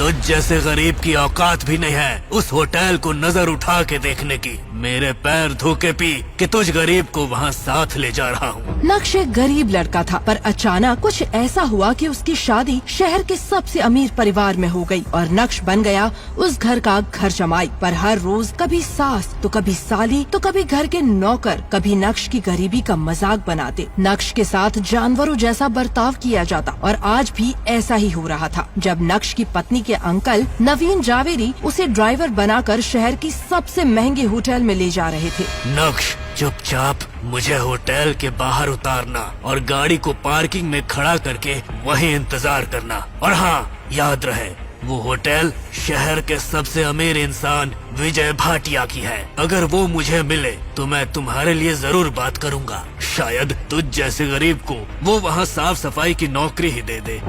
तुझ जैसे गरीब की औकात भी नहीं है उस होटल को नजर उठा के देखने की। मेरे पैर धोके पी कि तुझ गरीब को वहाँ साथ ले जा रहा हूँ। नक्श एक गरीब लड़का था, पर अचानक कुछ ऐसा हुआ कि उसकी शादी शहर के सबसे अमीर परिवार में हो गई और नक्श बन गया उस घर का घर जमाई। पर हर रोज कभी सास तो कभी साली तो कभी घर के नौकर कभी नक्श की गरीबी का मजाक बनाते। नक्श के साथ जानवरों जैसा बर्ताव किया जाता और आज भी ऐसा ही हो रहा था। जब नक्श की पत्नी के अंकल नवीन जावेरी उसे ड्राइवर बनाकर शहर की सबसे महंगे होटल में ले जा रहे थे। नक्श, चुपचाप मुझे होटल के बाहर उतारना और गाड़ी को पार्किंग में खड़ा करके वहीं इंतजार करना। और हाँ, याद रहे वो होटल शहर के सबसे अमीर इंसान विजय भाटिया की है। अगर वो मुझे मिले तो मैं तुम्हारे लिए जरूर बात करूंगा। शायद तुझ जैसे गरीब को वो वहाँ साफ सफाई की नौकरी ही दे दे।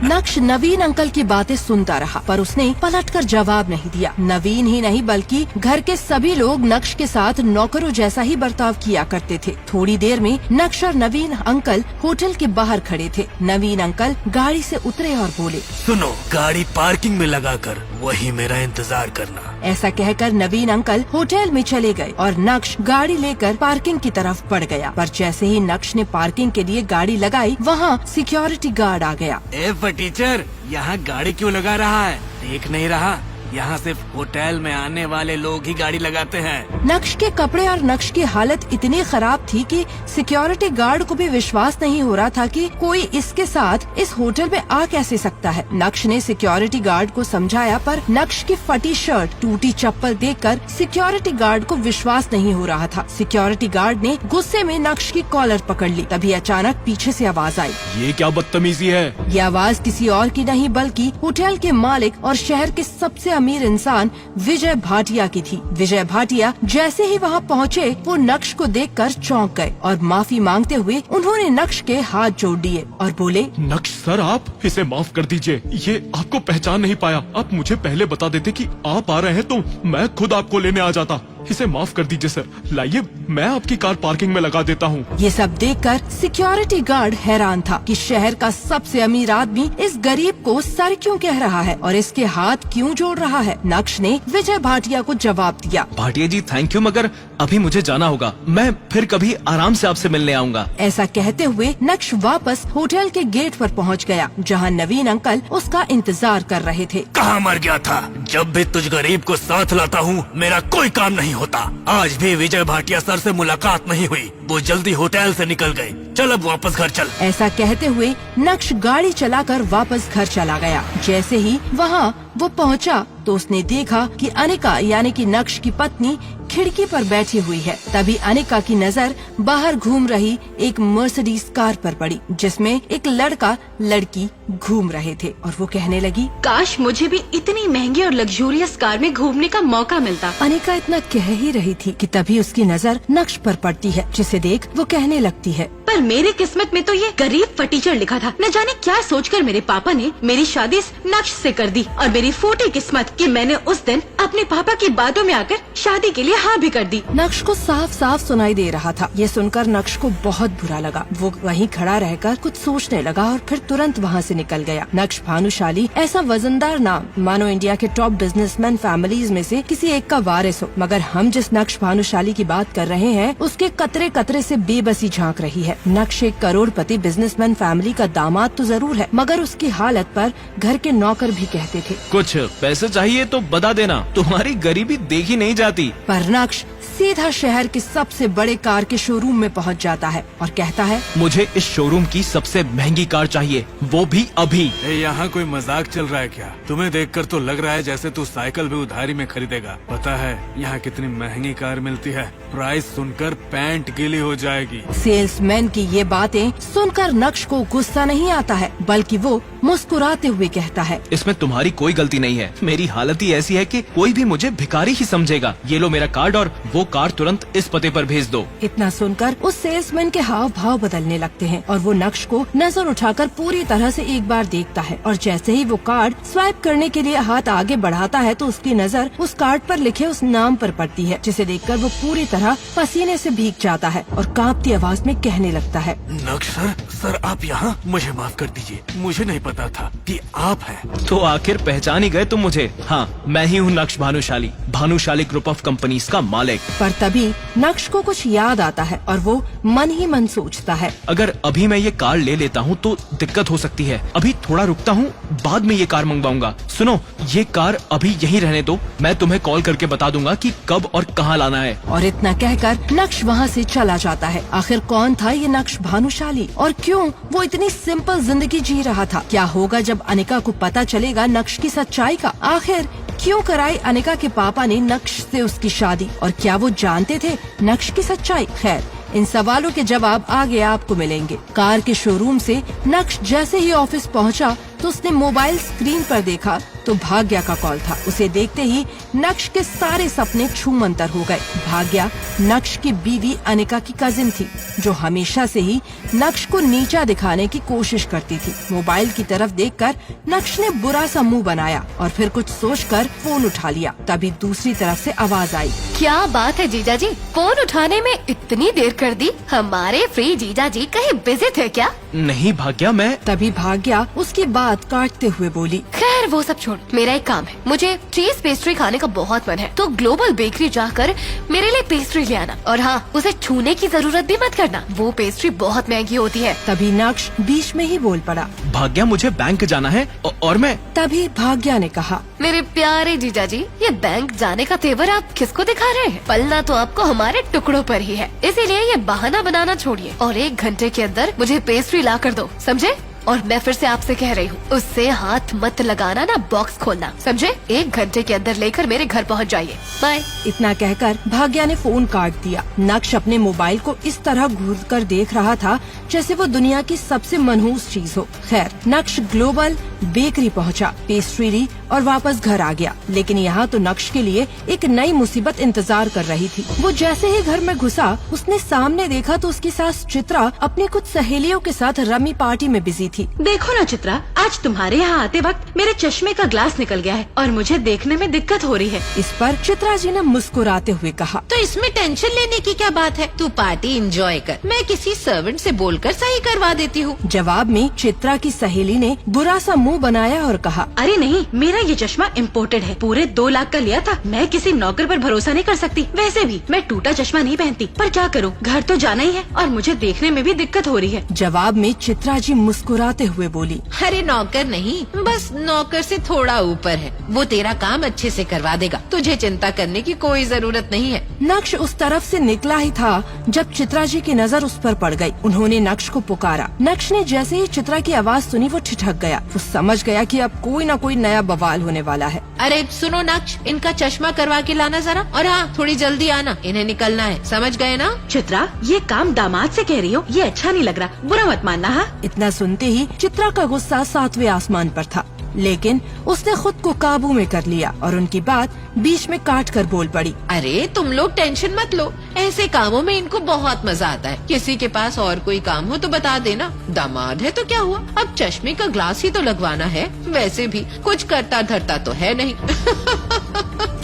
नक्श नवीन अंकल की बातें सुनता रहा, पर उसने पलटकर जवाब नहीं दिया। नवीन ही नहीं बल्कि घर के सभी लोग नक्श के साथ नौकरों जैसा ही बर्ताव किया करते थे। थोड़ी देर में नक्श और नवीन अंकल होटल के बाहर खड़े थे। नवीन अंकल गाड़ी से उतरे और बोले, सुनो, गाड़ी पार्किंग में लगाकर वही मेरा इंतजार करना। ऐसा कहकर नवीन अंकल होटल में चले गए और नक्श गाड़ी लेकर पार्किंग की तरफ बढ़ गया। पर जैसे ही नक्श ने पार्किंग के लिए गाड़ी लगाई, वहाँ सिक्योरिटी गार्ड आ गया। ए फटीचर, यहाँ गाड़ी क्यों लगा रहा है? देख नहीं रहा यहाँ सिर्फ होटल में आने वाले लोग ही गाड़ी लगाते हैं। नक्श के कपड़े और नक्श की हालत इतनी खराब थी कि सिक्योरिटी गार्ड को भी विश्वास नहीं हो रहा था कि कोई इसके साथ इस होटल में आ कैसे सकता है। नक्श ने सिक्योरिटी गार्ड को समझाया, पर नक्श की फटी शर्ट, टूटी चप्पल देखकर सिक्योरिटी गार्ड को विश्वास नहीं हो रहा था। सिक्योरिटी गार्ड ने गुस्से में नक्श की कॉलर पकड़ ली। तभी अचानक पीछे से आवाज आई। ये क्या बदतमीजी है? ये आवाज किसी और की नहीं बल्कि होटल के मालिक और शहर के सबसे अमीर इंसान विजय भाटिया की थी। विजय भाटिया जैसे ही वहाँ पहुँचे, वो नक्श को देखकर चौंक गए और माफी मांगते हुए उन्होंने नक्श के हाथ जोड़ दिए और बोले, नक्श सर, आप इसे माफ कर दीजिए। ये आपको पहचान नहीं पाया। आप मुझे पहले बता देते कि आप आ रहे हैं तो मैं खुद आपको लेने आ जाता। इसे माफ कर दीजिए सर। लाइए, मैं आपकी कार पार्किंग में लगा देता हूँ। ये सब देखकर सिक्योरिटी गार्ड हैरान था कि शहर का सबसे अमीर आदमी इस गरीब को सर क्यों कह रहा है और इसके हाथ क्यों जोड़ रहा है। नक्श ने विजय भाटिया को जवाब दिया, भाटिया जी थैंक यू, मगर अभी मुझे जाना होगा। मैं फिर कभी आराम से आपसे मिलने आऊँगा। ऐसा कहते हुए नक्श वापस होटल के गेट पर पहुँच गया, जहाँ नवीन अंकल उसका इंतजार कर रहे थे। कहाँ मर गया था? जब भी तुझ गरीब को साथ लाता हूँ मेरा कोई काम नहीं होता। आज भी विजय भाटिया सर से मुलाकात नहीं हुई। वो जल्दी होटल से निकल गए। चल अब वापस घर चल। ऐसा कहते हुए नक्श गाड़ी चलाकर वापस घर चला गया। जैसे ही वहाँ वो पहुँचा तो उसने देखा कि अनिका यानी कि नक्श की पत्नी खिड़की पर बैठी हुई है। तभी अनिका की नजर बाहर घूम रही एक मर्सिडीज कार पर पड़ी, जिसमें एक लड़का लड़की घूम रहे थे और वो कहने लगी, काश मुझे भी इतनी महंगी और लग्जूरियस कार में घूमने का मौका मिलता। अनिका इतना कह ही रही थी कि तभी उसकी नजर नक्श पर पड़ती है, जिसे देख वो कहने लगती है, पर मेरी किस्मत में तो ये गरीब फटीचर लिखा था। न जाने क्या सोचकर मेरे पापा ने मेरी शादी इस नक्श से कर दी और मेरी फूटी किस्मत कि मैंने उस दिन अपने पापा की बातों में आकर शादी के लिए हाँ भी कर दी। नक्श को साफ साफ सुनाई दे रहा था। ये सुनकर नक्श को बहुत बुरा लगा। वो वहीं खड़ा रहकर कुछ सोचने लगा और फिर तुरंत वहाँ से निकल गया। नक्श भानुशाली ऐसा वजनदार नाम मानो इंडिया के टॉप बिजनेसमैन फैमिलीज में से किसी एक का वारिस हो, मगर हम जिस नक्श भानुशाली की बात कर रहे हैं उसके कतरे कतरे से बेबसी झांक रही है। नक्श एक करोड़पति बिजनेसमैन फैमिली का दामाद तो जरूर है, मगर उसकी हालत पर घर के नौकर भी कहते थे, कुछ पैसे चाहिए तो बता देना, तुम्हारी गरीबी देखी नहीं जाती। पर नक्श सीधा शहर के सबसे बड़े कार के शोरूम में पहुंच जाता है और कहता है, मुझे इस शोरूम की सबसे महंगी कार चाहिए, वो भी अभी। यहाँ कोई मजाक चल रहा है क्या? तुम्हें देखकर तो लग रहा है जैसे तू साइकिल भी उधारी में खरीदेगा। पता है यहाँ कितनी महंगी कार मिलती है? प्राइस सुनकर पैंट गीली हो जाएगी। सेल्समैन की ये बातें सुनकर नक्श को गुस्सा नहीं आता है, बल्कि वो मुस्कुराते हुए कहता है, इसमें तुम्हारी कोई गलती नहीं है। मेरी हालत ही ऐसी है कि कोई भी मुझे भिखारी ही समझेगा। ये लो मेरा कार्ड और वो कार तुरंत इस पते पर भेज दो। इतना सुनकर उस सेल्समैन के हाव भाव बदलने लगते हैं और वो नक्श को नजर उठाकर पूरी तरह से एक बार देखता है और जैसे ही वो कार्ड स्वाइप करने के लिए हाथ आगे बढ़ाता है तो उसकी नजर उस कार्ड पर लिखे उस नाम पर पड़ती है, जिसे देखकर वो पूरी तरह पसीने से भीग जाता है और कांपती आवाज में कहने लगता है, नक्श सर, सर आप यहाँ? मुझे माफ कर दीजिए, मुझे नहीं पता था कि आप हैं। तो आखिर पहचान ही गए तुम मुझे। हाँ, मैं ही हूँ नक्श Bhanushali, Bhanushali group of companies का मालिक। पर तभी नक्श को कुछ याद आता है और वो मन ही मन सोचता है, अगर अभी मैं ये कार ले लेता हूँ तो दिक्कत हो सकती है। अभी थोड़ा रुकता हूँ, बाद में ये कार मंगवाऊंगा। सुनो, ये कार अभी यहीं रहने दो, मैं तुम्हें कॉल करके बता दूंगा कि कब और कहाँ लाना है। और इतना कहकर नक्श वहाँ से चला जाता है। आखिर कौन था ये नक्श भानुशाली और क्यों वो इतनी सिंपल जिंदगी जी रहा था? क्या होगा जब अनिका को पता चलेगा नक्श की सच्चाई का? आखिर क्यों कराई अनिका के पापा ने नक्श से उसकी शादी और क्या वो जानते थे नक्श की सच्चाई? खैर, इन सवालों के जवाब आगे आपको मिलेंगे। कार के शोरूम से नक्श जैसे ही ऑफिस पहुंचा तो उसने मोबाइल स्क्रीन पर देखा तो भाग्या का कॉल था। उसे देखते ही नक्श के सारे सपने छूमंतर हो गए। भाग्या नक्श की बीवी अनिका की कजिन थी जो हमेशा से ही नक्श को नीचा दिखाने की कोशिश करती थी। मोबाइल की तरफ देखकर नक्श ने बुरा सा मुंह बनाया और फिर कुछ सोचकर फोन उठा लिया। तभी दूसरी तरफ से आवाज आई, क्या बात है जीजा जी, फोन उठाने में इतनी देर कर दी? हमारे फ्री जीजा जी कहीं बिजी थे क्या? नहीं भाग्या, मैं तभी भाग्या उसकी बात काटते हुए बोली, खैर वो सब छोड़, मेरा एक काम है, मुझे चीज पेस्ट्री खाने का बहुत मन है, तो ग्लोबल बेकरी जाकर मेरे लिए पेस्ट्री ले आना। और हाँ, उसे छूने की जरूरत भी मत करना, वो पेस्ट्री बहुत महंगी होती है। तभी नक्श बीच में ही बोल पड़ा, भाग्या मुझे बैंक जाना है और मैं। तभी भाग्या ने कहा, मेरे प्यारे जीजा जी, ये बैंक जाने का तेवर आप किसको दिखा रहे हैं? पलना तो आपको हमारे टुकड़ों पर ही है, इसीलिए ये बहाना बनाना छोड़िए और 1 घंटे के अंदर मुझे पेस्ट्री ला कर दो, समझे? और मैं फिर से आपसे कह रही हूँ, उससे हाथ मत लगाना ना, बॉक्स खोलना, समझे? 1 घंटे के अंदर लेकर मेरे घर पहुँच जाइए, बाय। इतना कहकर भाग्या ने फोन काट दिया। नक्श अपने मोबाइल को इस तरह घूर कर देख रहा था जैसे वो दुनिया की सबसे मनहूस चीज हो। खैर, नक्श ग्लोबल बेकरी पहुंचा, पेस्ट्री ली और वापस घर आ गया। लेकिन यहाँ तो नक्श के लिए एक नई मुसीबत इंतजार कर रही थी। वो जैसे ही घर में घुसा, उसने सामने देखा तो उसकी सास चित्रा अपनी कुछ सहेलियों के साथ रमी पार्टी में बिजी थी। देखो ना चित्रा, आज तुम्हारे यहाँ आते वक्त मेरे चश्मे का ग्लास निकल गया है और मुझे देखने में दिक्कत हो रही है। इस पर चित्रा जी ने मुस्कुराते हुए कहा, तो इसमें टेंशन लेने की क्या बात है? तू पार्टी एंजॉय कर, मैं किसी सर्वेंट से बोलकर सही करवा देती हूँ। जवाब में चित्रा की सहेली ने बुरा सा मुंह बनाया और कहा, अरे नहीं, मेरा ये चश्मा इम्पोर्टेड है, पूरे 2 लाख का लिया था। मैं किसी नौकर पर भरोसा नहीं कर सकती। वैसे भी मैं टूटा चश्मा नहीं पहनती, पर क्या करूँ, घर तो जाना ही है और मुझे देखने में भी दिक्कत हो रही है। जवाब में चित्रा जी मुस्कुराते हुए बोली, अरे नौकर नहीं, बस नौकर से थोड़ा ऊपर है, वो तेरा काम अच्छे से करवा देगा, तुझे चिंता करने की कोई जरूरत नहीं है। नक्श उस तरफ से निकला ही था जब चित्रा जी की नजर उस पर पड़ गई। उन्होंने नक्श को पुकारा। नक्श ने जैसे ही चित्रा की आवाज सुनी वो ठिठक गया। वो समझ गया कि अब कोई न कोई नया बवाल होने वाला है। अरे सुनो नक्श, इनका चश्मा करवा के लाना जरा, और हाँ थोड़ी जल्दी आना, इन्हें निकलना है, समझ गए ना? चित्रा, ये काम दामाद से कह रही हो, ये अच्छा नहीं लग रहा, बुरा मत मानना। हाँ, इतना सुनते ही चित्रा का गुस्सा 7वें आसमान पर था, लेकिन उसने खुद को काबू में कर लिया और उनकी बात बीच में काट कर बोल पड़ी, अरे तुम लोग टेंशन मत लो, ऐसे कामों में इनको बहुत मजा आता है। किसी के पास और कोई काम हो तो बता देना, दामाद है तो क्या हुआ, अब चश्मे का ग्लास ही तो लगवाना है, वैसे भी कुछ करता धरता तो है नहीं।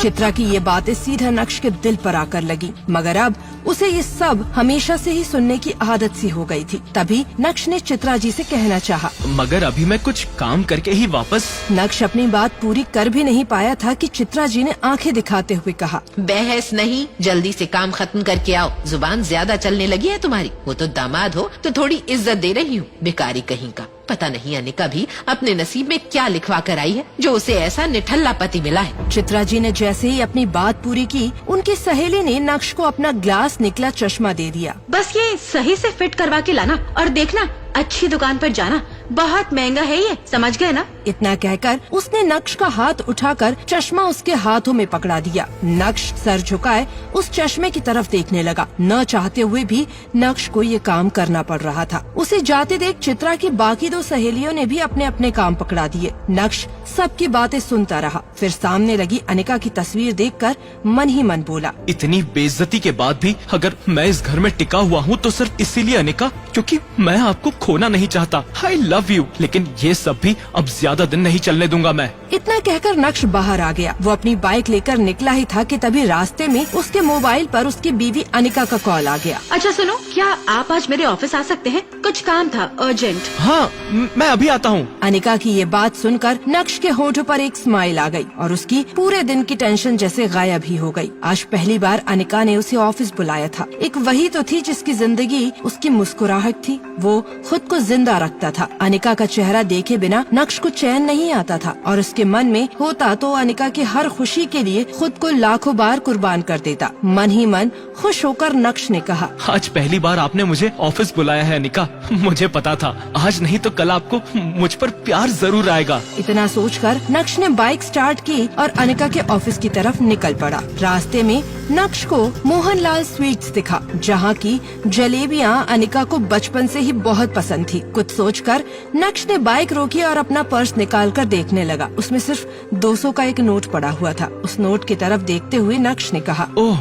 चित्रा की ये बातें सीधा नक्श के दिल पर आकर लगी, मगर अब उसे ये सब हमेशा से ही सुनने की आदत सी हो गई थी। तभी नक्श ने चित्रा जी से कहना चाहा, मगर अभी मैं कुछ काम करके ही वापस। नक्श अपनी बात पूरी कर भी नहीं पाया था कि चित्रा जी ने आंखें दिखाते हुए कहा, बहस नहीं, जल्दी से काम खत्म करके आओ, जुबान ज्यादा चलने लगी है तुम्हारी। वो तो दामाद हो तो थोड़ी इज्जत दे रही हूँ, बेकारी कहीं का। पता नहीं अनिका भी अपने नसीब में क्या लिखवा कर आई है जो उसे ऐसा निठल्ला पति मिला है। चित्रा जी ने जैसे ही अपनी बात पूरी की, उनकी सहेली ने नक्श को अपना ग्लास निकला चश्मा दे दिया। बस ये सही से फिट करवा के लाना और देखना, अच्छी दुकान पर जाना, बहुत महंगा है ये, समझ गए ना? इतना कहकर उसने नक्श का हाथ उठाकर चश्मा उसके हाथों में पकड़ा दिया। नक्श सर झुकाए उस चश्मे की तरफ देखने लगा। न चाहते हुए भी नक्श को ये काम करना पड़ रहा था। उसे जाते देख चित्रा की बाकी 2 सहेलियों ने भी अपने अपने काम पकड़ा दिए। नक्श सबकी बातें सुनता रहा, फिर सामने लगी अनिका की तस्वीर देखकर मन ही मन बोला, इतनी बेइज्जती के बाद भी अगर मैं इस घर में टिका हुआ हूँ तो सिर्फ इसीलिए अनिका, क्योंकि मैं आपको खोना नहीं चाहता। आई लव यू, लेकिन ये सब भी अब ज्यादा दिन नहीं चलने दूंगा मैं। इतना कहकर नक्श बाहर आ गया। वो अपनी बाइक लेकर निकला ही था कि तभी रास्ते में उसके मोबाइल पर उसकी बीवी अनिका का कॉल आ गया। अच्छा सुनो, क्या आप आज मेरे ऑफिस आ सकते हैं? कुछ काम था अर्जेंट। हाँ, मैं अभी आता हूँ। अनिका की ये बात सुनकर नक्श के होठों पर एक स्माइल आ गई और उसकी पूरे दिन की टेंशन जैसे गायब ही हो गई। आज पहली बार अनिका ने उसे ऑफिस बुलाया था। एक वही तो थी जिसकी जिंदगी उसकी मुस्कुराहट थी। वो खुद को जिंदा रखता था। अनिका का चेहरा देखे बिना नक्श को चैन नहीं आता था और उसके मन में होता तो अनिका की हर खुशी के लिए खुद को लाखों बार कुर्बान कर देता। मन ही मन खुश होकर नक्श ने कहा, आज पहली बार आपने मुझे ऑफिस बुलाया है अनिका। मुझे पता था आज नहीं तो कल आपको मुझ पर प्यार जरूर आएगा। इतना सोचकर नक्श ने बाइक स्टार्ट की और अनिका के ऑफिस की तरफ निकल पड़ा। रास्ते में नक्श को मोहनलाल स्वीट्स दिखा, जहाँ की जलेबियाँ अनिका को बचपन से ही बहुत पसंद थी। कुछ सोचकर नक्श ने बाइक रोकी और अपना पर्स निकालकर देखने लगा। उसमें सिर्फ 200 का एक नोट पड़ा हुआ था। उस नोट की तरफ देखते हुए नक्श ने कहा, ओह,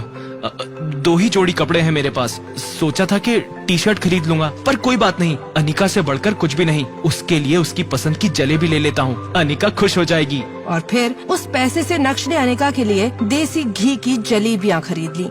2 ही जोड़ी कपड़े हैं मेरे पास। सोचा था कि टी शर्ट खरीद लूंगा, पर कोई बात नहीं, अनिका से बढ़कर कुछ भी नहीं। उसके लिए उसकी पसंद की जलेबी ले लेता हूँ, अनिका खुश हो जाएगी। और फिर उस पैसे से नक्श ने अनिका के लिए देसी घी की जलेबियाँ खरीद ली।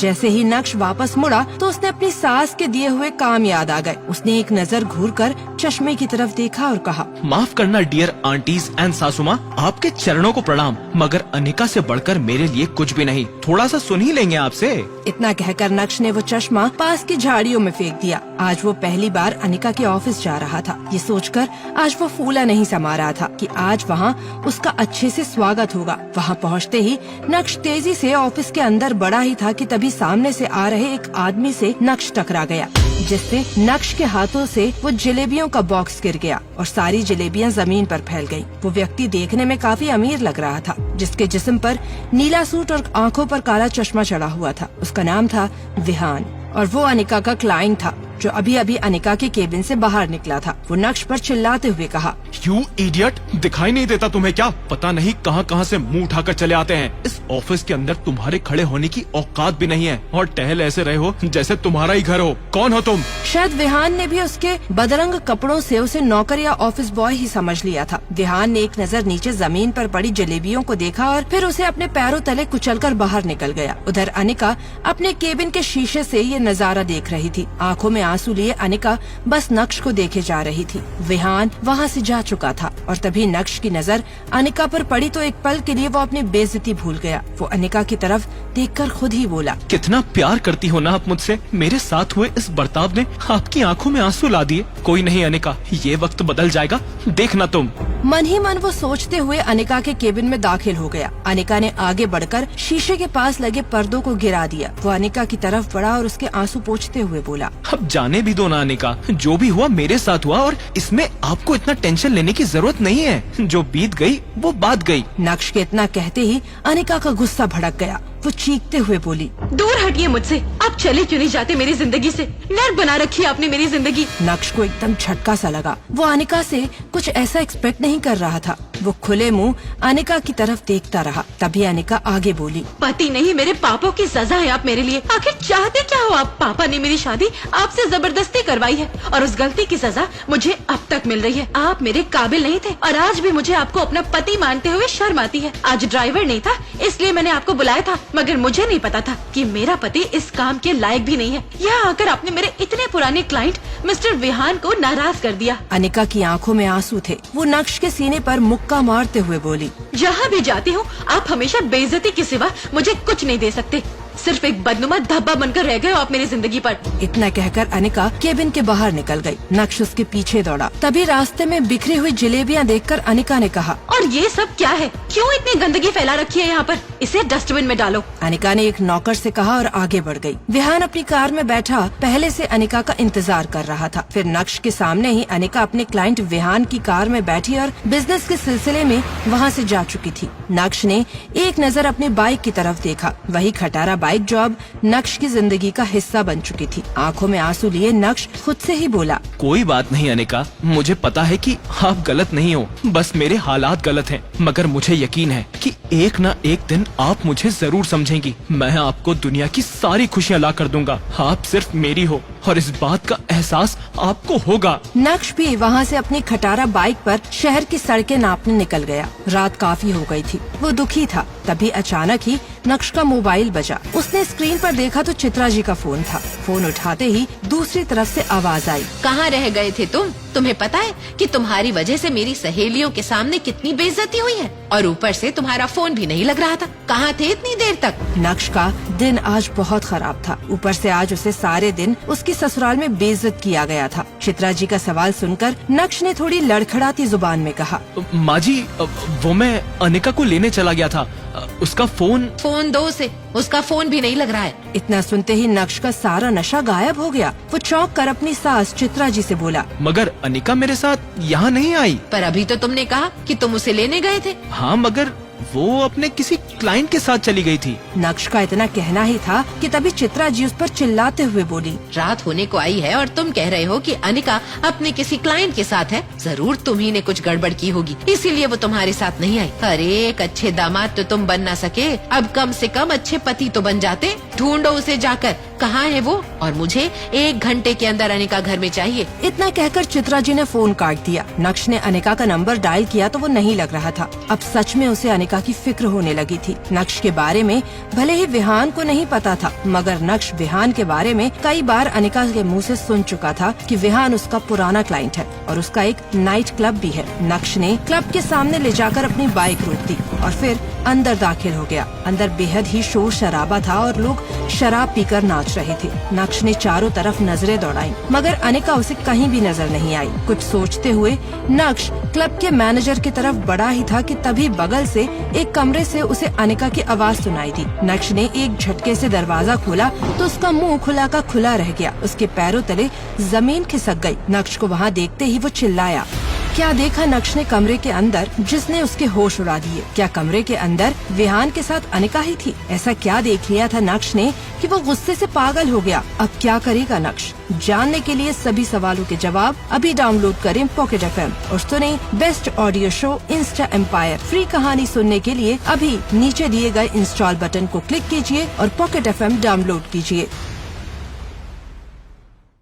जैसे ही नक्श वापस मुड़ा तो उसने अपनी सास के दिए हुए काम याद आ गए। उसने एक नजर घूरकर चश्मे की तरफ देखा और कहा, माफ करना डियर आंटीज एंड सासुमा, आपके चरणों को प्रणाम, मगर अनिका से बढ़कर मेरे लिए कुछ भी नहीं। थोड़ा सा सुन ही लेंगे आपसे। इतना कहकर नक्श ने वो चश्मा पास की झाड़ियों में फेंक दिया। आज वो पहली बार अनिका के ऑफिस जा रहा था। ये सोचकर आज वो फूला नहीं समा रहा था कि आज वहाँ उसका अच्छे से स्वागत होगा। वहाँ पहुँचते ही नक्श तेजी से ऑफिस के अंदर बढ़ा ही था कि तभी सामने से आ रहे एक आदमी से नक्श टकरा गया, जिससे नक्श के हाथों से वो जलेबियों का बॉक्स गिर गया और सारी जलेबियां जमीन पर फैल गईं। वो व्यक्ति देखने में काफी अमीर लग रहा था, जिसके जिस्म पर नीला सूट और आंखों पर काला चश्मा चढ़ा हुआ था। उसका नाम था विहान और वो अनिका का क्लाइंट था, जो अभी अभी अनिका के केबिन से बाहर निकला था। वो नक्श पर चिल्लाते हुए कहा, यू इडियट, दिखाई नहीं देता तुम्हें क्या? पता नहीं कहां कहां से मुंह उठाकर चले आते हैं। इस ऑफिस के अंदर तुम्हारे खड़े होने की औकात भी नहीं है और टहल ऐसे रहे हो जैसे तुम्हारा ही घर हो। कौन हो तुम? शायद विहान ने भी उसके बदरंग कपड़ों से उसे नौकर या ऑफिस बॉय ही समझ लिया था। विहान ने एक नजर नीचे जमीन पर पड़ी जलेबियों को देखा और फिर उसे अपने पैरों तले कुचलकर बाहर निकल गया। उधर अनिका अपने केबिन के शीशे से ये नजारा देख रही थी। आंखों में आंसू लिए अनिका बस नक्श को देखे जा रही थी। विहान वहाँ से जा चुका था और तभी नक्श की नजर अनिका पर पड़ी तो एक पल के लिए वो अपनी बेइज्जती भूल गया। वो अनिका की तरफ देखकर खुद ही बोला, कितना प्यार करती हो ना आप मुझसे। मेरे साथ हुए इस बर्ताव ने आपकी आंखों में आंसू ला दिए। कोई नहीं अनिका, ये वक्त बदल जाएगा, देखना तुम। मन ही मन वो सोचते हुए अनिका के केबिन में दाखिल हो गया। अनिका ने आगे बढ़कर शीशे के पास लगे पर्दों को गिरा दिया। वो अनिका की तरफ बढ़ा और उसके आंसू पोंछते हुए बोला, अब जाने भी दो ना अनिका, जो भी हुआ मेरे साथ हुआ और इसमें आपको इतना टेंशन लेने की जरूरत नहीं है। जो बीत गई वो बात गई। नक्श के इतना कहते ही अनिका का गुस्सा भड़क गया। वो चीखते हुए बोली, दूर हटिए मुझसे, आप चले क्यों नहीं जाते मेरी जिंदगी से? नर्क बना रखी है आपने मेरी जिंदगी। नक्श को एकदम झटका सा लगा। वो अनिका से कुछ ऐसा एक्सपेक्ट नहीं कर रहा था। वो खुले मुंह अनिका की तरफ देखता रहा। तभी अनिका आगे बोली, पति नहीं, मेरे पापों की सजा है आप मेरे लिए। आखिर चाहते क्या हो आप? पापा ने मेरी शादी आपसे जबरदस्ती करवाई है और उस गलती की सजा मुझे अब तक मिल रही है। आप मेरे काबिल नहीं थे और आज भी मुझे आपको अपना पति मानते हुए शर्म आती है। आज ड्राइवर नहीं था इसलिए मैंने आपको बुलाया था, मगर मुझे नहीं पता था कि मेरा पति इस काम के लायक भी नहीं है। यहाँ आकर आपने मेरे इतने पुराने क्लाइंट मिस्टर विहान को नाराज कर दिया। अनिका की आंखों में आंसू थे। वो नक्श के सीने पर मुक्का मारते हुए बोली, जहाँ भी जाती हूँ आप हमेशा बेइज्जती के सिवा मुझे कुछ नहीं दे सकते। सिर्फ एक बदनुमा धब्बा बनकर रह गए हो आप मेरी जिंदगी पर। इतना कहकर अनिका केबिन के बाहर निकल गई। नक्श उसके पीछे दौड़ा। तभी रास्ते में बिखरी हुई जलेबियां देखकर अनिका ने कहा, और ये सब क्या है? क्यों इतनी गंदगी फैला रखी है यहाँ पर? इसे डस्टबिन में डालो। अनिका ने एक नौकर से कहा और आगे बढ़ गई। विहान अपनी कार में बैठा पहले से अनिका का इंतजार कर रहा था। फिर नक्श के सामने ही अनिका अपने क्लाइंट विहान की कार में बैठी और बिजनेस के सिलसिले में वहाँ से जा चुकी थी। नक्श ने एक नजर अपनी बाइक की तरफ देखा। वही खटारा बाइक जो अब नक्श की जिंदगी का हिस्सा बन चुकी थी। आंखों में आंसू लिए नक्श खुद से ही बोला, कोई बात नहीं अनिका, मुझे पता है कि आप गलत नहीं हो, बस मेरे हालात गलत हैं। मगर मुझे यकीन है कि एक न एक दिन आप मुझे जरूर समझेंगी। मैं आपको दुनिया की सारी खुशियाँ ला कर दूंगा। आप सिर्फ मेरी हो, और इस बात का एहसास आपको होगा। नक्श भी वहाँ से अपनी खटारा बाइक पर शहर की सड़कें नापने निकल गया। रात काफी हो गई थी, वो दुखी था। तभी अचानक ही नक्श का मोबाइल बजा। उसने स्क्रीन पर देखा तो चित्रा जी का फोन था। फोन उठाते ही दूसरी तरफ से आवाज आई। कहाँ रह गए थे तुम? तुम्हें पता है कि तुम्हारी वजह से मेरी सहेलियों के सामने कितनी बेइज्जती हुई है, और ऊपर से तुम्हारा फोन भी नहीं लग रहा था। कहाँ थे इतनी देर तक? नक्श का दिन आज बहुत खराब था। ऊपर से आज उसे सारे दिन उसकी ससुराल में बेइज्जत किया गया था। चित्रा जी का सवाल सुनकर नक्श ने थोड़ी लड़खड़ाती जुबान में कहा, माँ जी, वो मैं अनिका को लेने चला गया था। उसका फोन दो उसे, उसका फोन भी नहीं लग रहा है। इतना सुनते ही नक्श का सारा नशा गायब हो गया। वो चौंक कर अपनी सास चित्रा जी से बोला, मगर अनिका मेरे साथ यहाँ नहीं आई। पर अभी तो तुमने कहा कि तुम उसे लेने गए थे। हाँ, मगर वो अपने किसी क्लाइंट के साथ चली गई थी। नक्श का इतना कहना ही था कि तभी चित्रा जी उस पर चिल्लाते हुए बोली, रात होने को आई है और तुम कह रहे हो कि अनिका अपने किसी क्लाइंट के साथ है। जरूर तुम्ही ने कुछ गड़बड़ की होगी, इसीलिए वो तुम्हारे साथ नहीं आई। अरे एक अच्छे दामाद तो तुम बन ना सके, अब कम से कम अच्छे पति तो बन जाते। ढूंढो उसे जाकर, कहाँ है वो, और मुझे 1 घंटे के अंदर अनिका घर में चाहिए। इतना कहकर चित्रा जी ने फोन काट दिया। नक्श ने अनिका का नंबर डायल किया तो वो नहीं लग रहा था। अब सच में उसे अनिका की फिक्र होने लगी थी। नक्श के बारे में भले ही विहान को नहीं पता था, मगर नक्श विहान के बारे में कई बार अनिका के मुंह से सुन चुका था कि विहान उसका पुराना क्लाइंट है और उसका एक नाइट क्लब भी है। नक्श ने क्लब के सामने ले जाकर अपनी बाइक रोक दी और फिर अंदर दाखिल हो गया। अंदर बेहद ही शोर शराबा था और लोग शराब पीकर नाच रहे थे। नक्श ने चारों तरफ नजरें दौड़ाई, मगर अनिका उसे कहीं भी नजर नहीं आई। कुछ सोचते हुए नक्श क्लब के मैनेजर की तरफ बढ़ा ही था कि तभी बगल से एक कमरे से उसे अनिका की आवाज सुनाई दी। नक्श ने एक झटके से दरवाजा खोला तो उसका मुंह खुला का खुला रह गया। उसके पैरों तले जमीन खिसक गई। नक्श को वहाँ देखते ही वो चिल्लाया। क्या देखा नक्श ने कमरे के अंदर जिसने उसके होश उड़ा दिए? क्या कमरे के अंदर विहान के साथ अनिका ही थी? ऐसा क्या देख लिया था नक्श ने कि वो गुस्से से पागल हो गया? अब क्या करेगा नक्श? जानने के लिए सभी सवालों के जवाब अभी डाउनलोड करें पॉकेट FM और सुने best audio show Insta Empire. Free कहानी सुनने के लिए अभी नीचे दिए गए इंस्टॉल बटन को क्लिक कीजिए और पॉकेट FM डाउनलोड कीजिए।